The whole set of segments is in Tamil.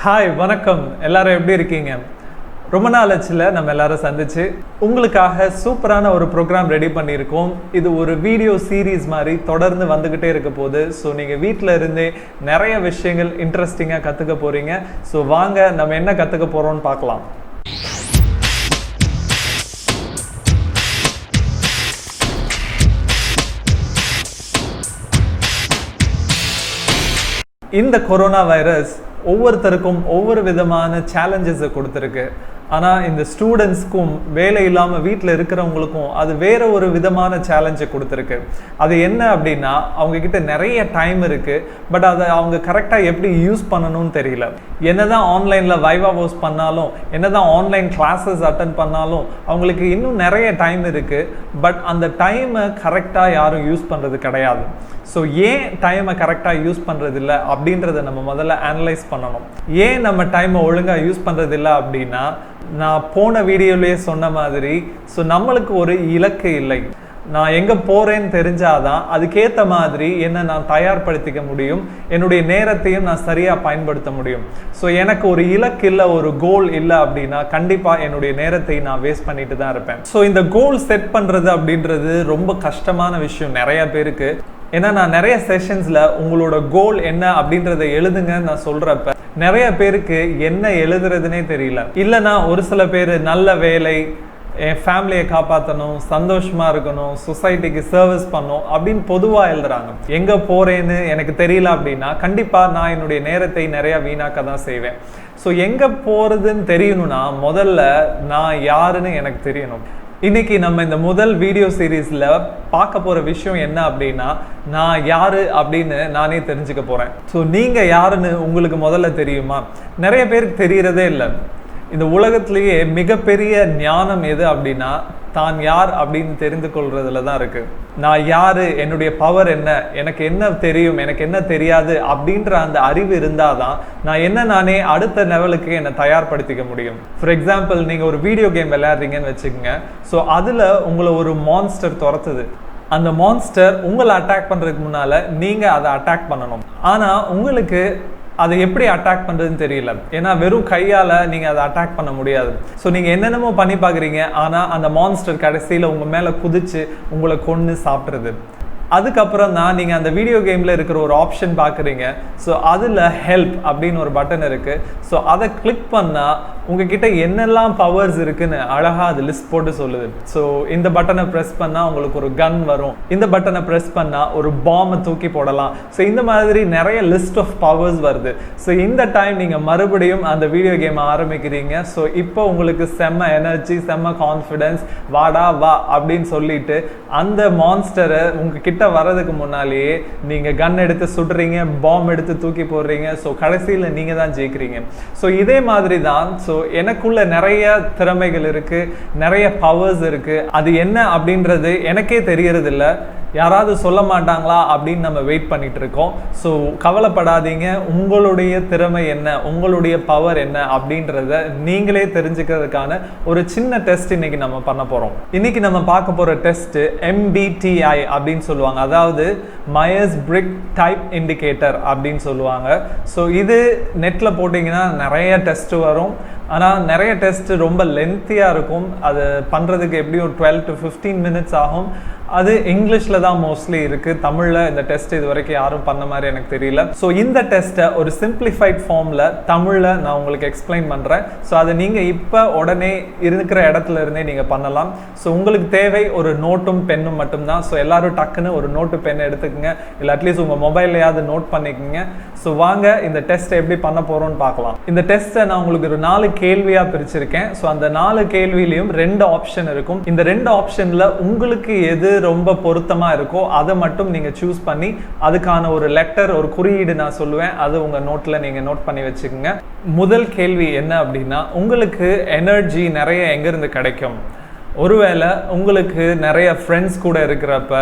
ஹாய் வணக்கம், எல்லாரும் எப்படி இருக்கீங்க? ரொம்ப நாள் ஆச்சுல நம்ம எல்லாரும் சந்திச்சு உங்களுக்காக சூப்பரான ஒரு ப்ரோக்ராம் ரெடி பண்ணியிருக்கோம். இது ஒரு வீடியோ சீரீஸ் மாதிரி தொடர்ந்து வந்துக்கிட்டே இருக்க போகுது. ஸோ நீங்கள் வீட்டில் இருந்தே நிறைய விஷயங்கள் இன்ட்ரெஸ்டிங்காக கற்றுக்க போகிறீங்க. ஸோ வாங்க நம்ம என்ன கற்றுக்க போகிறோம்னு பார்க்கலாம். இந்த கொரோனா வைரஸ் ஒவ்வொருத்தருக்கும் ஒவ்வொரு விதமான சேலஞ்சஸை கொடுத்துருக்கு. ஆனால் இந்த ஸ்டூடெண்ட்ஸ்க்கும் வேலை இல்லாமல் வீட்டில் இருக்கிறவங்களுக்கும் அது வேற ஒரு விதமான சேலஞ்சை கொடுத்துருக்கு. அது என்ன அப்படின்னா, அவங்கக்கிட்ட நிறைய டைம் இருக்குது, பட் அதை அவங்க கரெக்டாக எப்படி யூஸ் பண்ணணும்னு தெரியல. என்னதான் ஆன்லைனில் வைவா ஹோஸ்ட் பண்ணாலும், என்னதான் ஆன்லைன் கிளாஸஸ் அட்டன் பண்ணாலும் அவங்களுக்கு இன்னும் நிறைய டைம் இருக்குது, பட் அந்த டைமை கரெக்டாக யாரும் யூஸ் பண்ணுறது கிடையாது. ஸோ ஏன் டைமை கரெக்டாக யூஸ் பண்ணுறதில்ல அப்படின்றத நம்ம முதல்ல அனலைஸ் பண்ணணும். ஏன் நம்ம டைமை ஒழுங்காக யூஸ் பண்ணுறதில்ல அப்படின்னா, நான் போன வீடியோலேயே சொன்ன மாதிரி, ஸோ நம்மளுக்கு ஒரு இலக்கு இல்லை. நான் எங்கே போகிறேன்னு தெரிஞ்சாதான் அதுக்கேற்ற மாதிரி என்னை நான் தயார்படுத்திக்க முடியும், என்னுடைய நேரத்தையும் நான் சரியாக பயன்படுத்த முடியும். ஸோ எனக்கு ஒரு இலக்கு இல்லை, ஒரு கோல் இல்லை அப்படின்னா கண்டிப்பாக என்னுடைய நேரத்தை நான் வேஸ்ட் பண்ணிட்டு தான் இருப்பேன். ஸோ இந்த கோல் செட் பண்ணுறது அப்படின்றது ரொம்ப கஷ்டமான விஷயம் நிறைய பேருக்கு. ஏன்னா நான் நிறைய செஷன்ஸில் உங்களோட கோல் என்ன அப்படின்றத எழுதுங்கன்னு நான் சொல்கிறப்ப நிறைய பேருக்கு என்ன எழுதுறதுனே தெரியல. இல்லைனா ஒரு சில பேர் நல்ல வேலை, என் ஃபேமிலியை காப்பாற்றணும், சந்தோஷமாக இருக்கணும், சொசைட்டிக்கு சர்வீஸ் பண்ணணும் அப்படின்னு பொதுவாக எழுதுறாங்க. எங்கே போகிறேன்னு எனக்கு தெரியல அப்படின்னா கண்டிப்பாக நான் என்னுடைய நேரத்தை நிறையா வீணாக்க தான் செய்வேன். ஸோ எங்கே போகிறதுன்னு தெரியணும்னா முதல்ல நான் யாருன்னு எனக்கு தெரியணும். இன்னைக்கு நம்ம இந்த முதல் வீடியோ சீரீஸில் பார்க்க போகிற விஷயம் என்ன அப்படின்னா, நான் யார் அப்படின்னு நானே தெரிஞ்சுக்க போகிறேன். ஸோ நீங்கள் யாருன்னு உங்களுக்கு முதல்ல தெரியுமா? நிறைய பேருக்கு தெரியறதே இல்லை. இந்த உலகத்திலேயே மிகப்பெரிய ஞானம் எது அப்படின்னா, தான் யார் அப்படின்னு தெரிந்து கொள்றதுல தான் இருக்குது. நான் யார், என்னுடைய பவர் என்ன, எனக்கு என்ன தெரியும், எனக்கு என்ன தெரியாது அப்படின்ற அந்த அறிவு இருந்தால் தான் நான் நானே அடுத்த லெவலுக்கு என்னை தயார்படுத்திக்க முடியும். ஃபார் எக்ஸாம்பிள், நீங்கள் ஒரு வீடியோ கேம் விளையாடுறீங்கன்னு வச்சுக்கோங்க. ஸோ அதில் உங்களை ஒரு மான்ஸ்டர் துரத்துது. அந்த மான்ஸ்டர் உங்களை அட்டாக் பண்ணுறதுக்கு முன்னால் நீங்கள் அதை அட்டாக் பண்ணணும். ஆனால் உங்களுக்கு அதை எப்படி அட்டாக் பண்ணுறதுன்னு தெரியல. ஏன்னா வெறும் கையால் நீங்கள் அதை அட்டாக் பண்ண முடியாது. ஸோ நீங்கள் என்னென்னமோ பண்ணி பார்க்குறீங்க, ஆனால் அந்த மான்ஸ்டர் கடைசியில் உங்கள் மேலே குதிச்சு உங்களை கொன்று சாப்பிட்றது. அதுக்கப்புறம் தான் நீங்கள் அந்த வீடியோ கேமில் இருக்கிற ஒரு ஆப்ஷன் பார்க்குறீங்க. ஸோ அதில் ஹெல்ப் அப்படின்னு ஒரு பட்டன் இருக்குது. ஸோ அதை கிளிக் பண்ணால் உங்ககிட்ட என்னெல்லாம் பவர்ஸ் இருக்குன்னு அழகாக அது லிஸ்ட் போட்டு சொல்லுது. ஸோ இந்த பட்டனை ப்ரெஸ் பண்ணால் உங்களுக்கு ஒரு கன் வரும், இந்த பட்டனை ப்ரெஸ் பண்ணால் ஒரு பாம்பை தூக்கி போடலாம். ஸோ இந்த மாதிரி நிறைய லிஸ்ட் ஆஃப் பவர்ஸ் வருது. ஸோ இந்த டைம் நீங்கள் மறுபடியும் அந்த வீடியோ கேமை ஆரம்பிக்கிறீங்க. ஸோ இப்போ உங்களுக்கு செம்ம எனர்ஜி, செம்ம கான்ஃபிடென்ஸ், வாடா வா அப்படின்னு சொல்லிட்டு அந்த மான்ஸ்டரை உங்ககிட்ட வரதுக்கு முன்னாலேயே நீங்கள் கன் எடுத்து சுடுறீங்க, பாம்பு எடுத்து தூக்கி போடுறீங்க. ஸோ கடைசியில் நீங்கள் தான் ஜெயிக்கிறீங்க. ஸோ இதே மாதிரி தான் ஸோ எனக்குள்ள நிறைய திறமைகள் இருக்குது, நிறைய பவர்ஸ் இருக்குது. அது என்ன அப்படின்றது எனக்கே தெரியறதில்ல. யாராவது சொல்ல மாட்டாங்களா அப்படின்னு நம்ம வெயிட் பண்ணிட்டு இருக்கோம். ஸோ கவலைப்படாதீங்க, உங்களுடைய திறமை என்ன, உங்களுடைய பவர் என்ன அப்படின்றத நீங்களே தெரிஞ்சுக்கிறதுக்கான ஒரு சின்ன டெஸ்ட் இன்னைக்கு நம்ம பண்ண போகிறோம். இன்னைக்கு நம்ம பார்க்க போகிற டெஸ்ட் MBTI அப்படின்னு சொல்லுவாங்க, அதாவது மயர்ஸ் பிரிக் டைப் இண்டிகேட்டர் அப்படின்னு சொல்லுவாங்க. ஸோ இது நெட்டில் போட்டிங்கன்னா நிறைய டெஸ்ட் வரும். ஆனால் நிறைய டெஸ்ட் ரொம்ப லென்த்தியாக இருக்கும். அது பண்ணுறதுக்கு எப்படியும் ஒரு 12 to 15 minutes ஆகும். அது இங்கிலீஷில் தான் மோஸ்ட்லி இருக்குது. தமிழில் இந்த டெஸ்ட் இது வரைக்கும் யாரும் பண்ண மாதிரி எனக்கு தெரியல. ஸோ இந்த டெஸ்ட்டை ஒரு சிம்பிளிஃபைட் ஃபார்மில் தமிழில் நான் உங்களுக்கு எக்ஸ்பிளைன் பண்ணுறேன். ஸோ அதை நீங்கள் இப்போ உடனே இருக்கிற இடத்துல இருந்தே நீங்கள் பண்ணலாம். ஸோ உங்களுக்கு தேவை ஒரு நோட்டும் பென்னும் மட்டும்தான். ஸோ எல்லோரும் டக்குன்னு ஒரு நோட்டு பென் எடுத்துக்கோங்க, இல்லை அட்லீஸ்ட் உங்கள் மொபைல்லையாவது நோட் பண்ணிக்கோங்க. ஸோ வாங்க இந்த டெஸ்ட்டை எப்படி பண்ண போகிறோன்னு பார்க்கலாம். இந்த டெஸ்ட்டை நான் உங்களுக்கு ஒரு 4 கேள்வியாக பிரிச்சிருக்கேன். ஸோ அந்த 4 கேள்வியிலையும் 2 ஆப்ஷன் இருக்கும். இந்த 2 ஆப்ஷனில் உங்களுக்கு எது ரொம்ப பொருத்தமாக இருக்கோ அதை மட்டும் நீங்கள் சூஸ் பண்ணி அதுக்கான ஒரு லெட்டர், ஒரு குறியீடு நான் சொல்லுவேன், அது உங்கள் நோட்டில் நீங்கள் நோட் பண்ணி வச்சுக்கோங்க. முதல் கேள்வி என்ன அப்படின்னா, உங்களுக்கு எனர்ஜி நிறைய எங்கேருந்து கிடைக்கும்? ஒருவேளை உங்களுக்கு நிறைய ஃப்ரெண்ட்ஸ் கூட இருக்கிறப்ப,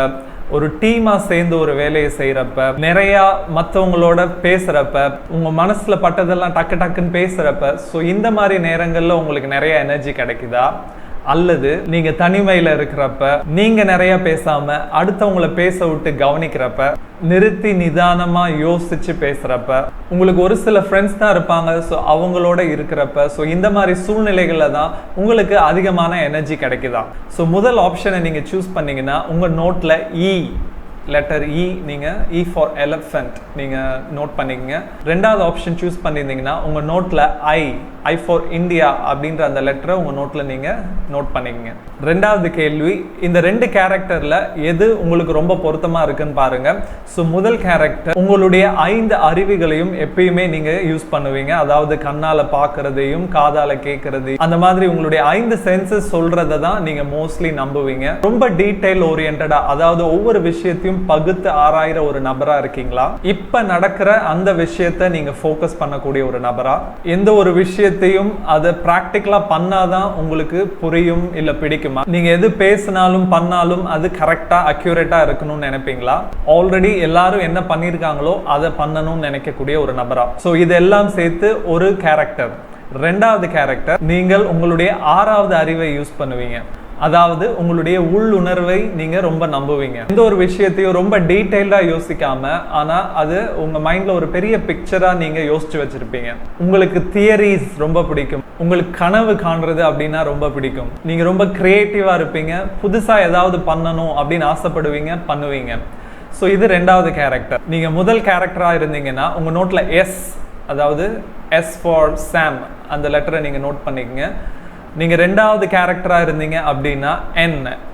ஒரு டீமாக சேர்ந்து ஒரு வேலையை செய்கிறப்ப, நிறையா மற்றவங்களோட பேசுகிறப்ப, உங்கள் மனசில் பட்டதெல்லாம் டக்கு டக்குன்னு பேசுகிறப்ப, ஸோ இந்த மாதிரி நேரங்களில் உங்களுக்கு நிறைய எனர்ஜி கிடைக்குதா? அல்லது நீங்க தனிமையில இருக்கிறப்ப, நீங்க நிறைய பேசாம அடுத்தவங்கள பேச விட்டு கவனிக்கிறப்ப, நிறுத்தி நிதானமா யோசிச்சு பேசுறப்ப, உங்களுக்கு ஒரு சில ஃப்ரெண்ட்ஸ் தான் இருப்பாங்க, ஸோ அவங்களோட இருக்கிறப்ப, ஸோ இந்த மாதிரி சூழ்நிலைகள்ல தான் உங்களுக்கு அதிகமான எனர்ஜி கிடைக்குதா. ஸோ முதல் ஆப்ஷனை நீங்க சூஸ் பண்ணீங்கன்னா உங்க நோட்ல லெட்டர் இ, நீங்க இ ஃபார் எலிஃபென்ட் நீங்க நோட் பண்ணிக்கங்க. ரெண்டாவது ஆப்ஷன் சூஸ் பண்ணியிருந்தீங்கன்னா உங்க நோட்ல ஐ ஃபார் இந்தியா அப்படின்ற அந்த லெட்டரை உங்க நோட்ல நீங்க நோட் பண்ணிக்கங்க. ரெண்டாவது கேள்வி, இந்த 2 கேரக்டர்ல எது உங்களுக்கு ரொம்ப பொருத்தமா இருக்குன்னு பாருங்க. ஸோ முதல் கேரக்டர், உங்களுடைய 5 அறிவுகளையும் எப்பயுமே நீங்க யூஸ் பண்ணுவீங்க. அதாவது கண்ணால பார்க்கறதையும் காதால கேட்கறதையும், அந்த மாதிரி உங்களுடைய 5 சென்சஸ் சொல்றதை தான் நீங்க மோஸ்ட்லி நம்புவீங்க. ரொம்ப டீடைல் ஓரியன்டா, அதாவது ஒவ்வொரு விஷயத்தையும் பகுத்து ஆராயிற ஒரு நபரா இருக்கீங்களா? இப்ப நடக்கிற அந்த விஷயத்தை நீங்க ஃபோக்கஸ் பண்ணக்கூடிய ஒரு நபரா? எந்த ஒரு விஷயத்தையும் அதை பிராக்டிக்கலா பண்ணாதான் உங்களுக்கு புரியும் இல்ல பிடிக்குமா? நீங்க எது பேசினாலும் பண்ணாலும் அது கரெக்டா அக்யூரேட்டா இருக்கணும்னு நினைப்பீங்களா? ஆல்ரெடி எல்லாரும் என்ன பண்ணிருக்காங்களோ அதை பண்ணணும்னு நினைக்கக்கூடிய ஒரு நபரா? ஸோ இதெல்லாம் சேர்த்து ஒரு கேரக்டர். ரெண்டாவது கேரக்டர், நீங்கள் உங்களுடைய 6வது அறிவை யூஸ் பண்ணுவீங்க. அதாவது உங்களுடைய உள்ளுணர்வை நீங்க ரொம்ப நம்புவீங்க. எந்த ஒரு விஷயத்தையும் ரொம்ப டீடைல்டா யோசிக்காம, ஆனா அது உங்க மைண்ட்ல ஒரு பெரிய பிக்சரா நீங்க யோசிச்சு வச்சிருப்பீங்க. உங்களுக்கு தியரிஸ் ரொம்ப பிடிக்கும், உங்களுக்கு கனவு காண்றது அப்படின்னா ரொம்ப பிடிக்கும், நீங்க ரொம்ப கிரியேட்டிவா இருப்பீங்க, புதுசா ஏதாவது பண்ணணும் அப்படின்னு ஆசைப்படுவீங்க, பண்ணுவீங்க. ஸோ இது ரெண்டாவது கேரக்டர். நீங்க முதல் கேரக்டரா இருந்தீங்கன்னா உங்க நோட்ல எஸ், அதாவது எஸ் ஃபார் சாம் அந்த லெட்டரை நீங்க நோட் பண்ணிக்கங்க. நீங்க ரெண்டாவது கேரக்டரா இருந்தீங்க அப்படின்னா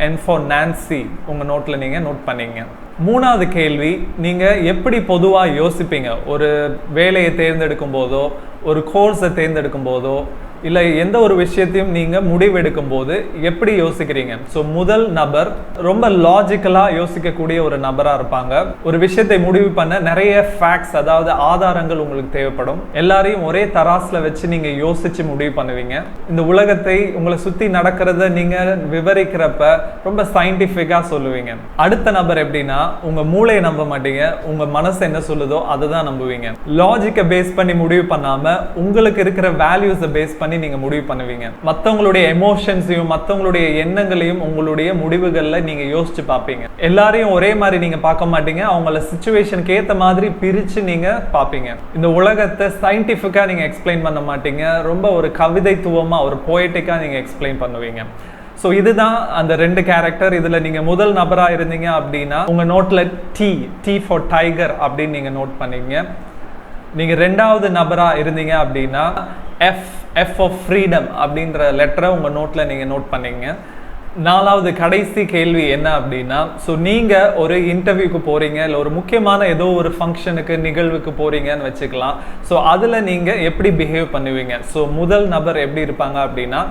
என் ஃபார் நான்சி உங்க நோட்ல நீங்க நோட் பண்ணீங்க. மூணாவது கேள்வி, நீங்க எப்படி பொதுவா யோசிப்பீங்க? ஒரு வேலையை தேர்ந்தெடுக்கும் போதோ, ஒரு கோர்ஸை தேர்ந்தெடுக்கும் போதோ, இல்லை எந்த ஒரு விஷயத்தையும் நீங்க முடிவெடுக்கும் போது எப்படி யோசிக்கிறீங்க? ஸோ முதல் நபர் ரொம்ப லாஜிக்கலா யோசிக்கக்கூடிய ஒரு நபரா இருப்பாங்க. ஒரு விஷயத்தை முடிவு பண்ண நிறைய ஃபேக்ட்ஸ், அதாவது ஆதாரங்கள் உங்களுக்கு தேவைப்படும். எல்லாரையும் ஒரே தராசுல வச்சு நீங்க யோசிச்சு முடிவு பண்ணுவீங்க. இந்த உலகத்தை உங்களை சுத்தி நடக்கிறத நீங்க விவரிக்கிறப்ப ரொம்ப சயின்டிஃபிக்கா சொல்லுவீங்க. அடுத்த நபர் எப்படின்னா, உங்க மூளையை நம்ப மாட்டீங்க, உங்க மனசு என்ன சொல்லுதோ அதை தான் நம்புவீங்க. லாஜிக்கை பேஸ் பண்ணி முடிவு பண்ணாம உங்களுக்கு இருக்கிற வேல்யூஸை பேஸ் பண்ணி நீங்க முடிவு பண்ணுவீங்க. மத்தவங்களுடைய எமோஷன்ஸையும் மத்தவங்களுடைய எண்ணங்களையும் உங்களுடைய முடிவுகள்ல நீங்க யோசிச்சு பார்ப்பீங்க. எல்லாரையும் ஒரே மாதிரி நீங்க பார்க்க மாட்டீங்க, அவங்கள சிச்சுவேஷனுக்கு ஏத்த மாதிரி பிரிச்சு நீங்க பார்ப்பீங்க. இந்த உலகத்தை சயின்டிஃபிக்கா நீங்க எக்ஸ்பிளைன் பண்ண மாட்டீங்க, ரொம்ப ஒரு கவிதைத்துவமா ஒரு போயட்டிக்கா நீங்க எக்ஸ்பிளைன் பண்ணுவீங்க. ஸோ இதுதான் அந்த 2 கேரக்டர். இதுல நீங்க முதல் நபரா இருந்தீங்க அப்படின்னா உங்க நோட்ல டி ஃபார் டைகர் அப்படின்னு நீங்க நோட் பண்ணீங்க. நீங்க ரெண்டாவது நபரா இருந்தீங்க அப்படின்னா எஃப் ஆஃப் ஃப்ரீடம் அப்படின்ற லெட்டரை உங்க நோட்ல நீங்க நோட் பண்ணீங்க. நாலாவது கடைசி கேள்வி என்ன அப்படின்னா, ஸோ நீங்க ஒரு இன்டர்வியூக்கு போறீங்க, இல்லை ஒரு முக்கியமான ஏதோ ஒரு ஃபங்க்ஷனுக்கு நிகழ்வுக்கு போறீங்கன்னு வச்சுக்கலாம். ஸோ அதுல நீங்க எப்படி பிஹேவ் பண்ணுவீங்க? ஸோ முதல் நபர் எப்படி இருப்பாங்க அப்படின்னா,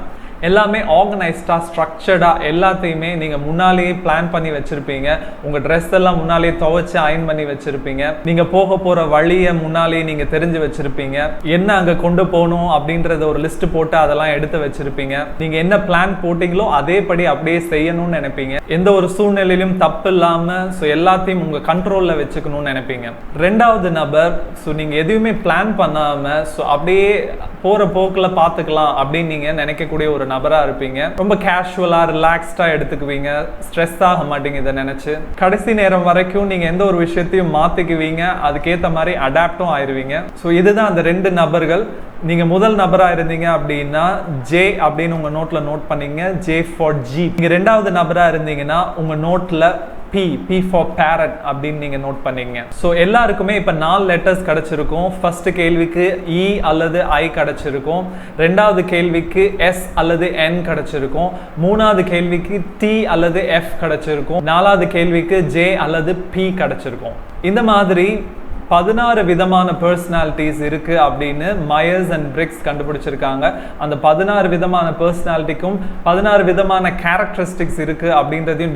எல்லாமே ஆர்கனைஸ்டா ஸ்ட்ரக்சர்டா எல்லாத்தையுமே நீங்க முன்னாலேயே பிளான் பண்ணி வச்சிருப்பீங்க. உங்க ட்ரெஸ் எல்லாம் முன்னாலேயே துவைச்சு அயன் பண்ணி வச்சிருப்பீங்க. நீங்க போக போற வழியை முன்னாலேயே நீங்க தெரிஞ்சு வச்சிருப்பீங்க. என்ன அங்க கொண்டு போகணும் அப்படின்றத ஒரு லிஸ்ட் போட்டு அதெல்லாம் எடுத்து வச்சிருப்பீங்க. நீங்க என்ன பிளான் போட்டீங்களோ அதே படி அப்படியே செய்யணும்னு நினைப்பீங்க. எந்த ஒரு சூழ்நிலையிலும் தப்பு இல்லாம எல்லாத்தையும் உங்க கண்ட்ரோல்ல வச்சுக்கணும்னு நினைப்பீங்க. ரெண்டாவது நபர், நீங்க எதுவுமே பிளான் பண்ணாம அப்படியே போற போக்குல பாத்துக்கலாம் அப்படின்னு நீங்க நினைக்கக்கூடிய ஒரு நபரா இருப்பீங்க. ரொம்ப கேஷுவலா ரிலாக்ஸ்டா எடுத்துக்குவீங்க, ஸ்ட்ரெஸ் ஆக மாட்டீங்க இதை நினைச்சு. கடைசி நேரம் வரைக்கும் நீங்க எந்த ஒரு விஷயத்தையும் மாத்திக்குவீங்க, அதுக்கேற்ற மாதிரி அடாப்டும் ஆயிருவீங்க. ஸோ இதுதான் அந்த 2 நபர்கள். நீங்க முதல் நபரா இருந்தீங்க அப்படின்னா ஜே அப்படின்னு உங்க நோட்ல நோட் பண்ணீங்க, ஜே ஃபார் ஜி. நீங்க ரெண்டாவது நபரா இருந்தீங்கன்னா உங்க நோட்ல பி ஃபார் பேரட் அப்படின்னு நீங்க நோட் பண்ணீங்க. ஸோ எல்லாருக்குமே இப்போ 4 லெட்டர்ஸ் கிடைச்சிருக்கும். ஃபர்ஸ்ட் கேள்விக்கு இ அல்லது ஐ கிடைச்சிருக்கும், ரெண்டாவது கேள்விக்கு எஸ் அல்லது என் கிடைச்சிருக்கும், மூணாவது கேள்விக்கு டி அல்லது எஃப் கிடைச்சிருக்கும், நாலாவது கேள்விக்கு ஜே அல்லது பி கிடைச்சிருக்கும். இந்த மாதிரி 16 விதமான பர்சனாலிட்டிஸ் இருக்கு அப்படின்னு மயர்ஸ் அண்ட் பிரிக்ஸ் கண்டுபிடிச்சிருக்காங்க. அந்த 16 விதமான பர்சனாலிட்டிக்கும் 16 விதமான கேரக்டரிஸ்டிக்ஸ் இருக்கு அப்படின்றதையும்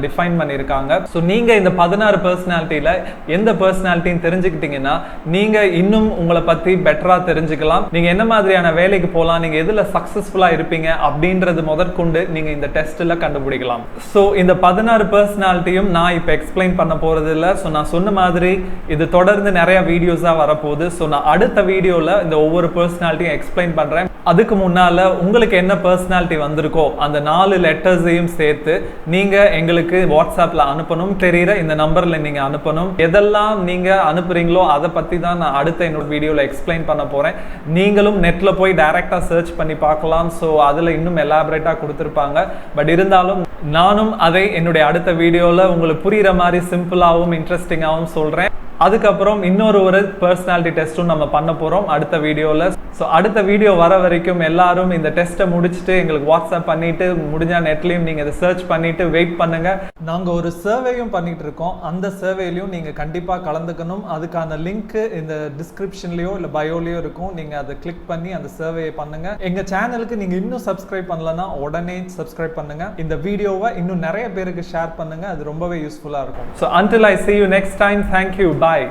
டிஃபைன் பண்ணியிருக்காங்க. ஸோ நீங்க இந்த 16 பர்சனாலிட்டியில எந்த பர்சனாலிட்டின்னு தெரிஞ்சுக்கிட்டீங்கன்னா நீங்க இன்னும் உங்களை பத்தி பெட்டரா தெரிஞ்சுக்கலாம். நீங்க என்ன மாதிரியான வேலைக்கு போகலாம், நீங்க எதுல சக்சஸ்ஃபுல்லா இருப்பீங்க அப்படின்றது முதற்கொண்டு நீங்க இந்த டெஸ்ட்ல கண்டுபிடிக்கலாம். ஸோ இந்த 16 பர்சனாலிட்டியும் நான் இப்போ எக்ஸ்பிளைன் பண்ண போறது இல்லை. ஸோ நான் சொன்ன மாதிரி இது தொடர்ந்து நிறைய வீடியோஸாக வரப்போகுது. ஸோ நான் அடுத்த வீடியோவில் இந்த ஒவ்வொரு பர்சனாலிட்டியும் எக்ஸ்பிளைன் பண்ணுறேன். அதுக்கு முன்னால் உங்களுக்கு என்ன பர்சனாலிட்டி வந்திருக்கோ அந்த 4 லெட்டர்ஸையும் சேர்த்து நீங்கள் எங்களுக்கு வாட்ஸ்அப்பில் அனுப்பணும். தெரிகிற இந்த நம்பரில் நீங்கள் அனுப்பணும். எதெல்லாம் நீங்கள் அனுப்புகிறீங்களோ அதை பற்றி தான் நான் அடுத்த என்னோட வீடியோவில் எக்ஸ்பிளைன் பண்ண போகிறேன். நீங்களும் நெட்டில் போய் டைரெக்டாக சர்ச் பண்ணி பார்க்கலாம். ஸோ அதில் இன்னும் எலாபரேட்டாக கொடுத்துருப்பாங்க. பட் இருந்தாலும் நானும் அதை என்னுடைய அடுத்த வீடியோவில் உங்களுக்கு புரிகிற மாதிரி சிம்பிளாகவும் இன்ட்ரெஸ்டிங்காகவும் சொல்கிறேன். அதுக்கப்புறம் இன்னொரு பர்சனாலிட்டி டெஸ்ட்டும் நம்ம பண்ண போகிறோம் அடுத்த வீடியோவில். ஸோ அடுத்த வீடியோ வர வரைக்கும் எல்லாரும் இந்த டெஸ்ட்டை முடிச்சுட்டு எங்களுக்கு வாட்ஸ்அப் பண்ணிவிட்டு முடிஞ்சால் நெட்லேயும் நீங்கள் இதை சர்ச் பண்ணிவிட்டு வெயிட் பண்ணுங்கள். நாங்கள் ஒரு சர்வேயும் பண்ணிகிட்டு இருக்கோம். அந்த சர்வேலையும் நீங்கள் கண்டிப்பாக கலந்துக்கணும். அதுக்கான லிங்க்கு இந்த டிஸ்கிரிப்ஷன்லேயோ இல்லை பயோலையோ இருக்கும். நீங்கள் அதை கிளிக் பண்ணி அந்த சர்வேயை பண்ணுங்கள். எங்கள் சேனலுக்கு நீங்கள் இன்னும் சப்ஸ்கிரைப் பண்ணலன்னா உடனே சப்ஸ்கிரைப் பண்ணுங்கள். இந்த வீடியோவை இன்னும் நிறைய பேருக்கு ஷேர் பண்ணுங்கள். அது ரொம்பவே யூஸ்ஃபுல்லாக இருக்கும். So until I see you next time, thank you. Bye.